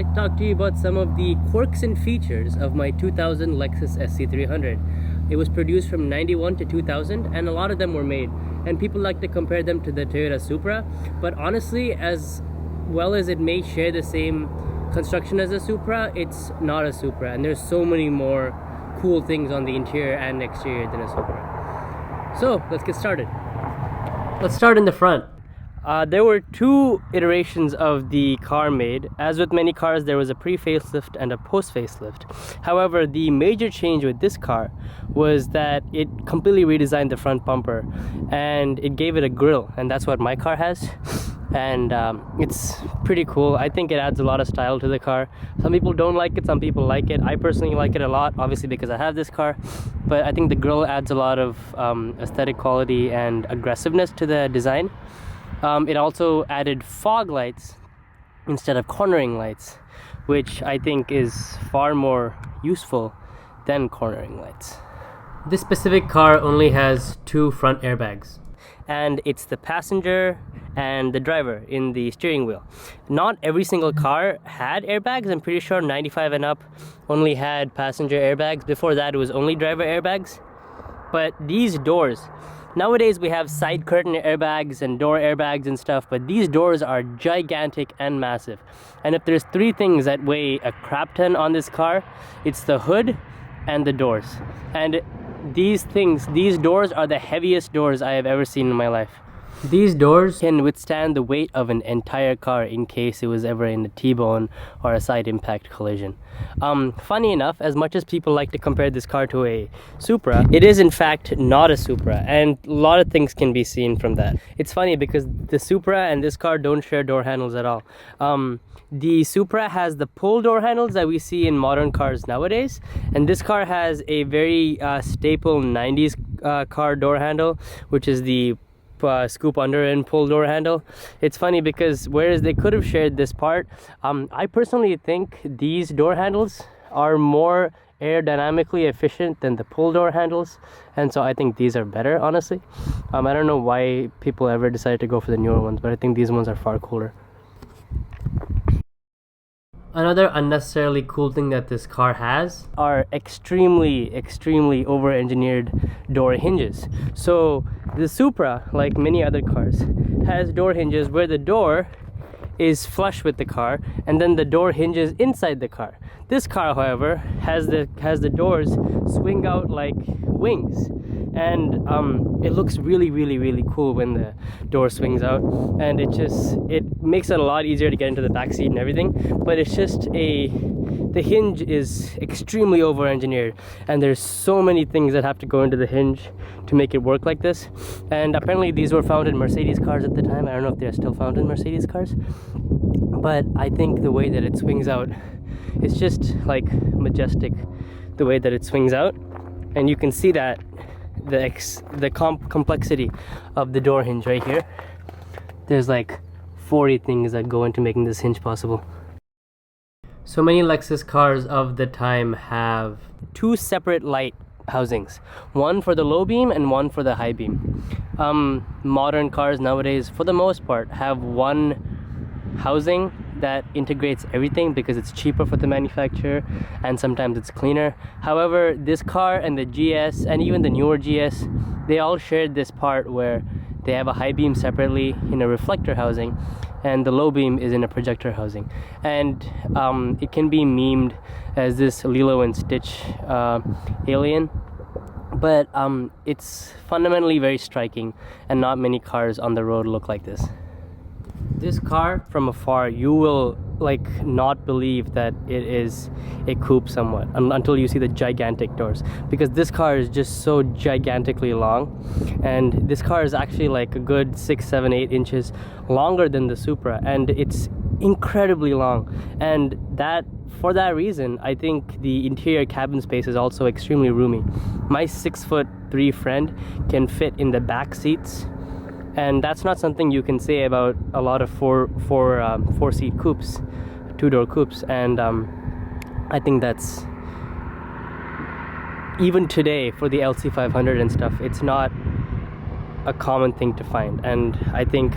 like to talk to you about some of the quirks and features of my 2000 Lexus SC300. It was produced from 91 to 2000 and a lot of them were made. And people like to compare them to the Toyota Supra, but honestly, as well as it may share the same construction as a Supra, it's not a Supra, and there's so many more cool things on the interior and exterior than a Supra. So let's get started. Let's start in the front. There were two iterations of the car made. As with many cars, there was a pre-facelift and a post-facelift. However, the major change with this car was that it completely redesigned the front bumper and it gave it a grille, and that's what my car has. And it's pretty cool. I think it adds a lot of style to the car. Some people don't like it, some people like it. I personally like it a lot, obviously because I have this car, but I think the grille adds a lot of aesthetic quality and aggressiveness to the design. It also added fog lights instead of cornering lights, which I think is far more useful than cornering lights. This specific car only has two front airbags, and it's the passenger and the driver in the steering wheel. Not every single car had airbags. I'm pretty sure 95 and up only had passenger airbags. Before that, it was only driver airbags. But these doors, nowadays we have side curtain airbags and door airbags and stuff, but these doors are gigantic and massive. And if there's three things that weigh a crap ton on this car, it's the hood and the doors. And these doors are the heaviest doors I have ever seen in my life. These doors can withstand the weight of an entire car in case it was ever in a T-bone or a side impact collision. Funny enough, as much as people like to compare this car to a Supra, it is in fact not a Supra, and a lot of things can be seen from that. It's funny because the Supra and this car don't share door handles at all. The Supra has the pull door handles that we see in modern cars nowadays, and this car has a very staple 90s car door handle, which is the scoop under and pull door handle. It's funny because whereas they could have shared this part, I personally think these door handles are more aerodynamically efficient than the pull door handles, and so I think these are better, honestly. I don't know why people ever decided to go for the newer ones, but I think these ones are far cooler. Another unnecessarily cool thing that this car has are extremely over-engineered door hinges. So the Supra, like many other cars, has door hinges where the door is flush with the car and then the door hinges inside the car. This car, however, has the doors swing out like wings, and it looks really cool when the door swings out, and it makes it a lot easier to get into the back seat and everything. But it's just the hinge is extremely over engineered, and there's so many things that have to go into the hinge to make it work like this. And apparently these were found in Mercedes cars at the time. I don't know if they're still found in Mercedes cars, but I think the way that it swings out, it's just like majestic, the way that it swings out. And you can see that the complexity of the door hinge right here. There's like 40 things that go into making this hinge possible. So many Lexus cars of the time have two separate light housings, one for the low beam and one for the high beam. Modern cars nowadays, for the most part, have one housing that integrates everything because it's cheaper for the manufacturer and sometimes it's cleaner. However, this car and the GS and even the newer GS, they all shared this part where they have a high beam separately in a reflector housing and the low beam is in a projector housing. And it can be memed as this Lilo and Stitch alien, but it's fundamentally very striking, and not many cars on the road look like this. This car from afar, you will like not believe that it is a coupe somewhat until you see the gigantic doors, because this car is just so gigantically long, and this car is actually like a good 6, 7, 8 inches longer than the Supra, and it's incredibly long. And that, for that reason, I think the interior cabin space is also extremely roomy. My 6'3" friend can fit in the back seats, and that's not something you can say about a lot of four-seat coupes, two-door coupes. And I think that's, even today for the LC500 and stuff, it's not a common thing to find. And I think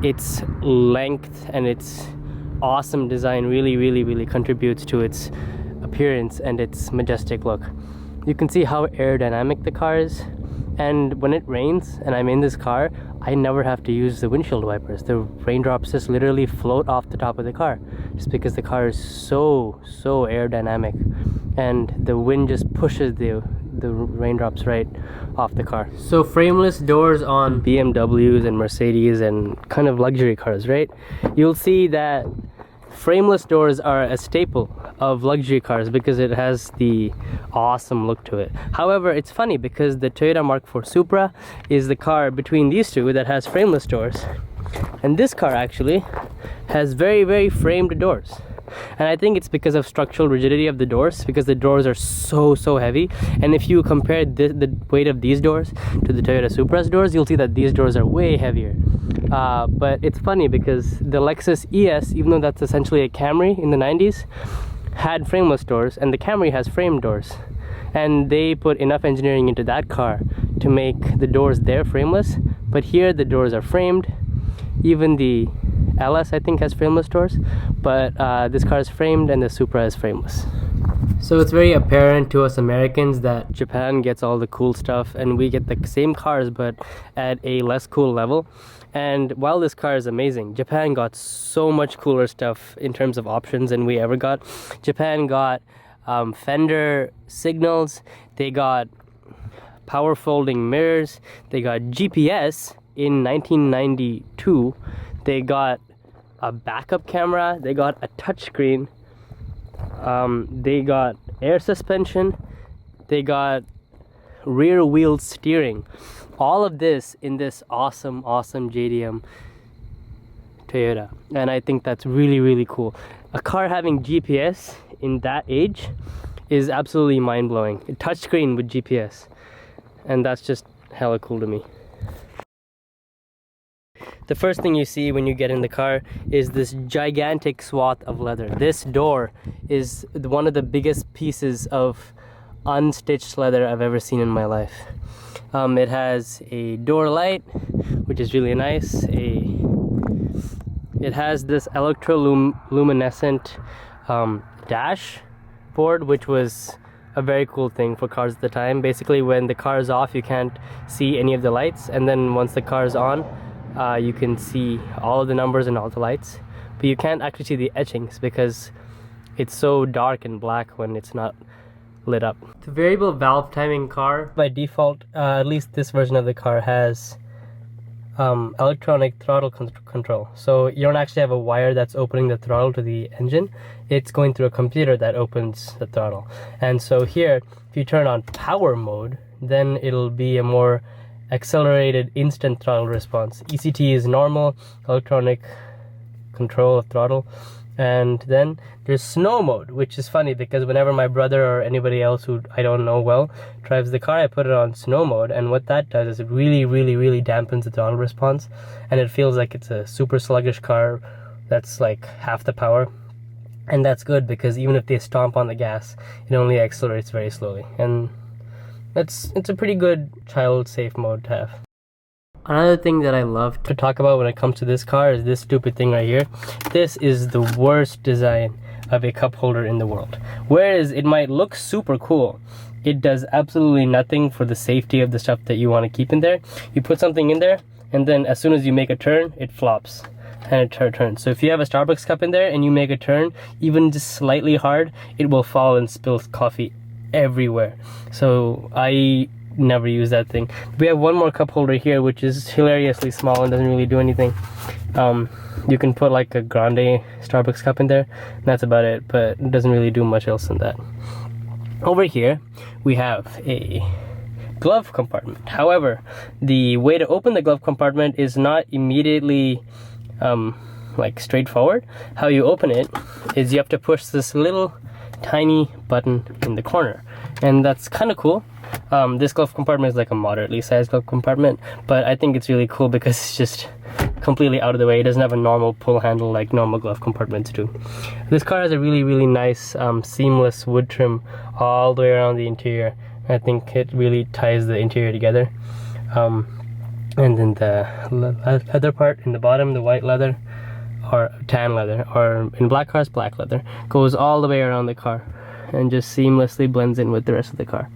its length and its awesome design really contributes to its appearance and its majestic look. You can see how aerodynamic the car is, and when it rains and I'm in this car, I never have to use the windshield wipers. The raindrops just literally float off the top of the car, just because the car is so aerodynamic, and the wind just pushes the raindrops right off the car. So frameless doors on BMWs and Mercedes and kind of luxury cars, right? You'll see that frameless doors are a staple of luxury cars because it has the awesome look to it. However, it's funny because the Toyota Mark IV Supra is the car between these two that has frameless doors, and this car actually has very framed doors. And I think it's because of structural rigidity of the doors, because the doors are so heavy. And if you compare the weight of these doors to the Toyota Supra's doors, you'll see that these doors are way heavier. But it's funny because the Lexus ES, even though that's essentially a Camry in the 90s, had frameless doors, and the Camry has framed doors. And they put enough engineering into that car to make the doors there frameless. But here the doors are framed. Even the LS, I think, has frameless doors, but this car is framed and the Supra is frameless. So it's very apparent to us Americans that Japan gets all the cool stuff and we get the same cars but at a less cool level. And while this car is amazing, Japan got so much cooler stuff in terms of options than we ever got. Japan got fender signals, they got power folding mirrors, they got GPS in 1992, they got a backup camera, they got a touchscreen, they got air suspension, they got rear wheel steering. All of this in this awesome JDM Toyota, and I think that's really cool. A car having GPS in that age is absolutely mind-blowing. A touchscreen with GPS, and that's just hella cool to me. The first thing you see when you get in the car is this gigantic swath of leather. This door is one of the biggest pieces of unstitched leather I've ever seen in my life. It has a door light, which is really nice. It has this electroluminescent dashboard, which was a very cool thing for cars at the time. Basically, when the car is off, you can't see any of the lights, and then once the car is on, you can see all of the numbers and all the lights, but you can't actually see the etchings because it's so dark and black when it's not lit up. The variable valve timing car, by default, at least this version of the car, has electronic throttle control. So you don't actually have a wire that's opening the throttle to the engine. It's going through a computer that opens the throttle. And so here, if you turn on power mode, then it'll be a more accelerated instant throttle response. ECT is normal, electronic control of throttle. And then there's snow mode, which is funny because whenever my brother or anybody else who I don't know well drives the car, I put it on snow mode, and what that does is it really dampens the throttle response, and it feels like it's a super sluggish car that's like half the power. And that's good because even if they stomp on the gas, it only accelerates very slowly, and it's a pretty good child safe mode to have. Another thing that I love to talk about when it comes to this car is this stupid thing right here. This is the worst design of a cup holder in the world. Whereas it might look super cool, it does absolutely nothing for the safety of the stuff that you want to keep in there. You put something in there, and then as soon as you make a turn, it flops and it turns. So if you have a Starbucks cup in there and you make a turn, even just slightly hard, it will fall and spill coffee everywhere. So I never use that thing. We have one more cup holder here, which is hilariously small and doesn't really do anything. You can put like a grande Starbucks cup in there, and that's about it, but it doesn't really do much else than that. Over here we have a glove compartment. However, the way to open the glove compartment is not immediately like straightforward. How you open it is you have to push this little tiny button in the corner, and that's kind of cool. This glove compartment is like a moderately sized glove compartment, but I think it's really cool because it's just completely out of the way. It doesn't have a normal pull handle like normal glove compartments do. This car has a really nice seamless wood trim all the way around the interior. I think it really ties the interior together. And then the leather part in the bottom, the white leather, or tan leather, or in black cars, black leather, goes all the way around the car and just seamlessly blends in with the rest of the car.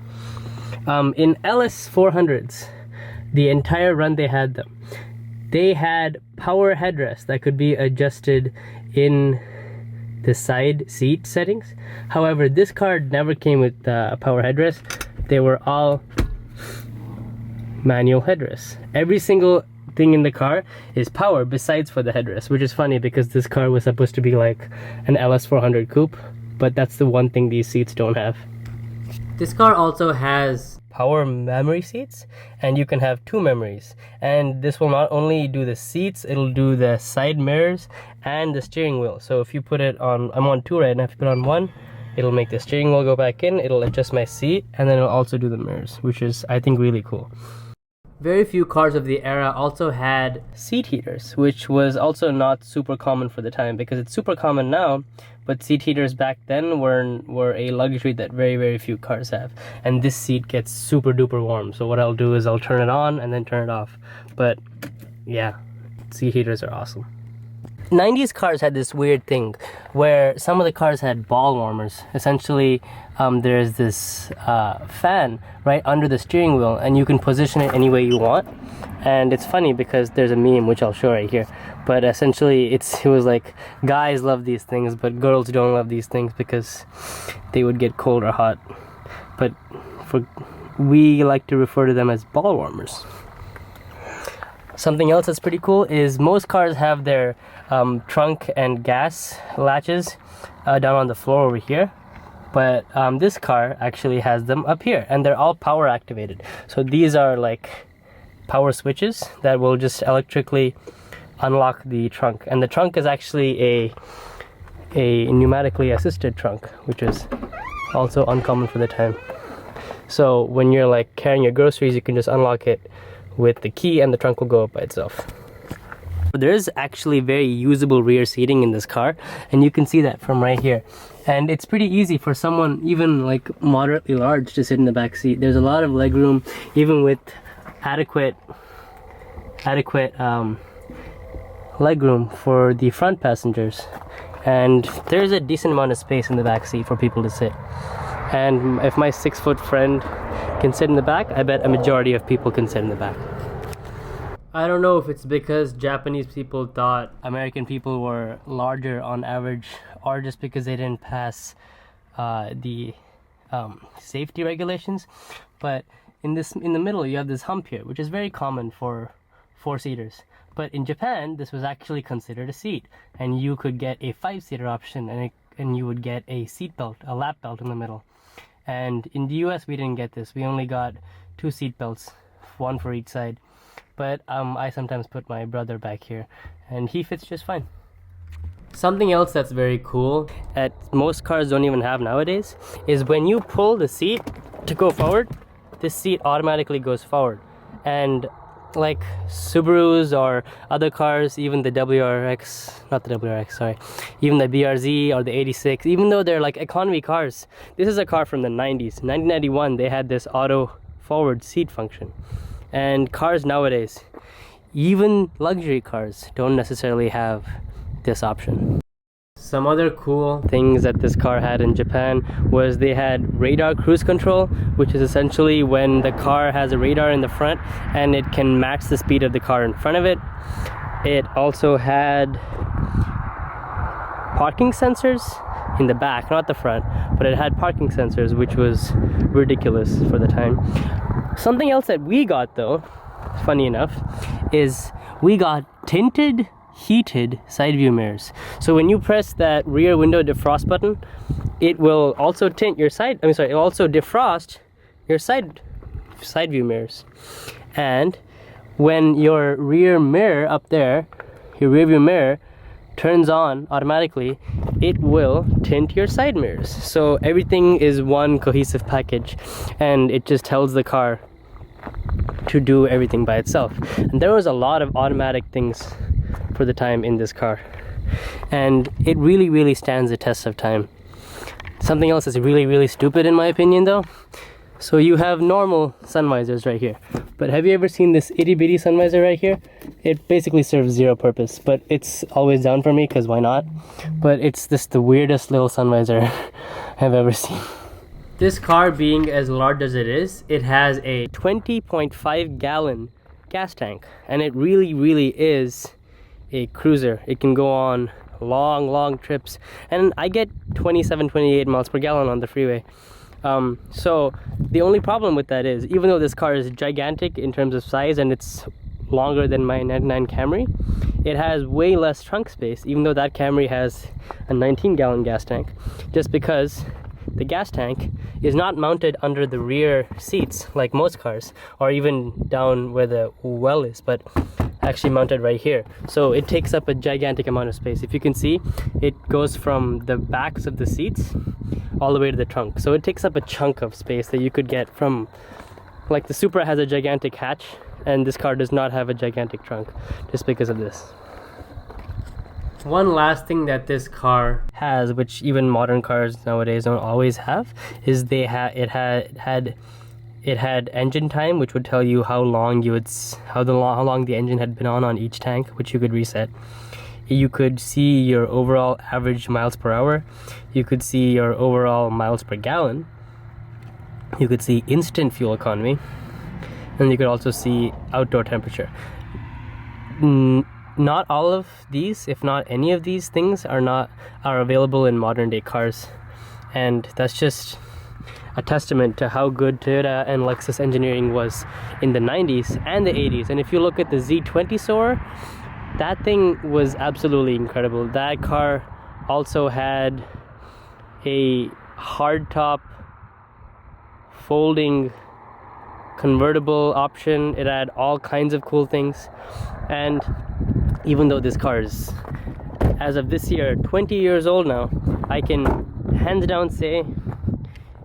In LS 400s, the entire run they had them. They had power headrests that could be adjusted in the side seat settings. However, this car never came with a power headrest. They were all manual headrests. Every single thing in the car is power besides for the headrest, which is funny because this car was supposed to be like an LS 400 coupe, but that's the one thing these seats don't have. This car also has power memory seats, and you can have 2 memories, and this will not only do the seats, it'll do the side mirrors and the steering wheel. So if you put it on, I'm on 2 right now, if you put it on 1, it'll make the steering wheel go back in, it'll adjust my seat, and then it'll also do the mirrors, which is, I think, really cool. Very few cars of the era also had seat heaters, which was also not super common for the time, because it's super common now, but seat heaters back then were a luxury that very few cars have. And this seat gets super duper warm, so what I'll do is I'll turn it on and then turn it off. But yeah, seat heaters are awesome. 90s cars had this weird thing where some of the cars had ball warmers. Essentially, there's this fan right under the steering wheel, and you can position it any way you want. And it's funny because there's a meme which I'll show right here, but essentially it was like, guys love these things but girls don't love these things because they would get cold or hot. But we like to refer to them as ball warmers. Something else that's pretty cool is most cars have their trunk and gas latches down on the floor over here, but this car actually has them up here, and they're all power activated. So these are like power switches that will just electrically unlock the trunk, and the trunk is actually a pneumatically assisted trunk, which is also uncommon for the time. So when you're like carrying your groceries, you can just unlock it with the key and the trunk will go up by itself. There is actually very usable rear seating in this car, and you can see that from right here. And it's pretty easy for someone even like moderately large to sit in the back seat. There's a lot of leg room, even with adequate leg room for the front passengers. And there's a decent amount of space in the back seat for people to sit. And if my 6-foot friend can sit in the back, I bet a majority of people can sit in the back. I don't know if it's because Japanese people thought American people were larger on average, or just because they didn't pass the safety regulations, but in the middle you have this hump here, which is very common for 4-seaters. But in Japan, this was actually considered a seat, and you could get a 5-seater option, and you would get a seat belt, a lap belt in the middle. And in the US, we didn't get this. We only got 2 seat belts, 1 for each side. But I sometimes put my brother back here, and he fits just fine. Something else that's very cool that most cars don't even have nowadays is when you pull the seat to go forward, this seat automatically goes forward. And like Subarus or other cars, even the even the BRZ or the 86, even though they're like economy cars, this is a car from the 90s. 1991, they had this auto forward seat function. And cars nowadays, even luxury cars, don't necessarily have this option. Some other cool things that this car had in Japan was they had radar cruise control, which is essentially when the car has a radar in the front and it can match the speed of the car in front of it. It also had parking sensors in the back, not the front, but it had parking sensors, which was ridiculous for the time. Something else that we got though, funny enough, is we got tinted heated side view mirrors. So when you press that rear window defrost button, it will also tint your it will also defrost your side view mirrors. And when your rear mirror up there, your rear view mirror turns on automatically, it will tint your side mirrors. So everything is one cohesive package, and it just tells the car to do everything by itself. And there was a lot of automatic things for the time in this car, and it really stands the test of time. Something else that's really stupid in my opinion though, So you have normal sun visors right here, but have you ever seen this itty bitty sun visor right here? It basically serves zero purpose, but it's always down for me because why not? But it's just the weirdest little sun visor I've ever seen. This car being as large as it is, it has a 20.5 gallon gas tank, and it really is a cruiser. It can go on long trips, and I get 27-28 miles per gallon on the freeway. So the only problem with that is, even though this car is gigantic in terms of size and it's longer than my 99 Camry, it has way less trunk space, even though that Camry has a 19 gallon gas tank, just because the gas tank is not mounted under the rear seats like most cars, or even down where the well is, but actually mounted right here. So it takes up a gigantic amount of space. If you can see, it goes from the backs of the seats all the way to the trunk. So it takes up a chunk of space that you could get from, like the Supra has a gigantic hatch, and this car does not have a gigantic trunk just because of this. One last thing that this car has, which even modern cars nowadays don't always have, is it had engine time, which would tell you how long the engine had been on each tank, which you could reset. You could see your overall average miles per hour. You could see your overall miles per gallon. You could see instant fuel economy, and you could also see outdoor temperature. Not all of these, if not any of these things, are available in modern day cars, and that's just a testament to how good Toyota and Lexus engineering was in the 90s and the 80s. And if you look at the Z20 Soarer, that thing was absolutely incredible. That car also had a hardtop folding convertible option. It had all kinds of cool things, and even though this car is, as of this year, 20 years old now, I can hands down say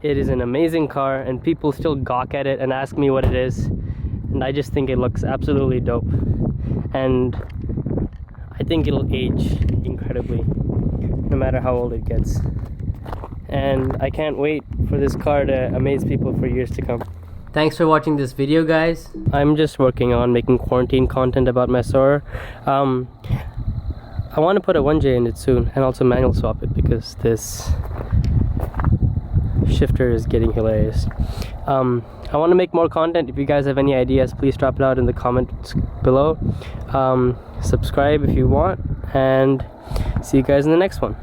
it is an amazing car, and people still gawk at it and ask me what it is, and I just think it looks absolutely dope, and I think it'll age incredibly no matter how old it gets, and I can't wait for this car to amaze people for years to come. Thanks for watching this video, guys. I'm just working on making quarantine content about my Soarer. I want to put a 1J in it soon, and also manual swap it, because this shifter is getting hilarious. I want to make more content. If you guys have any ideas, please drop it out in the comments below. Subscribe if you want, and see you guys in the next one.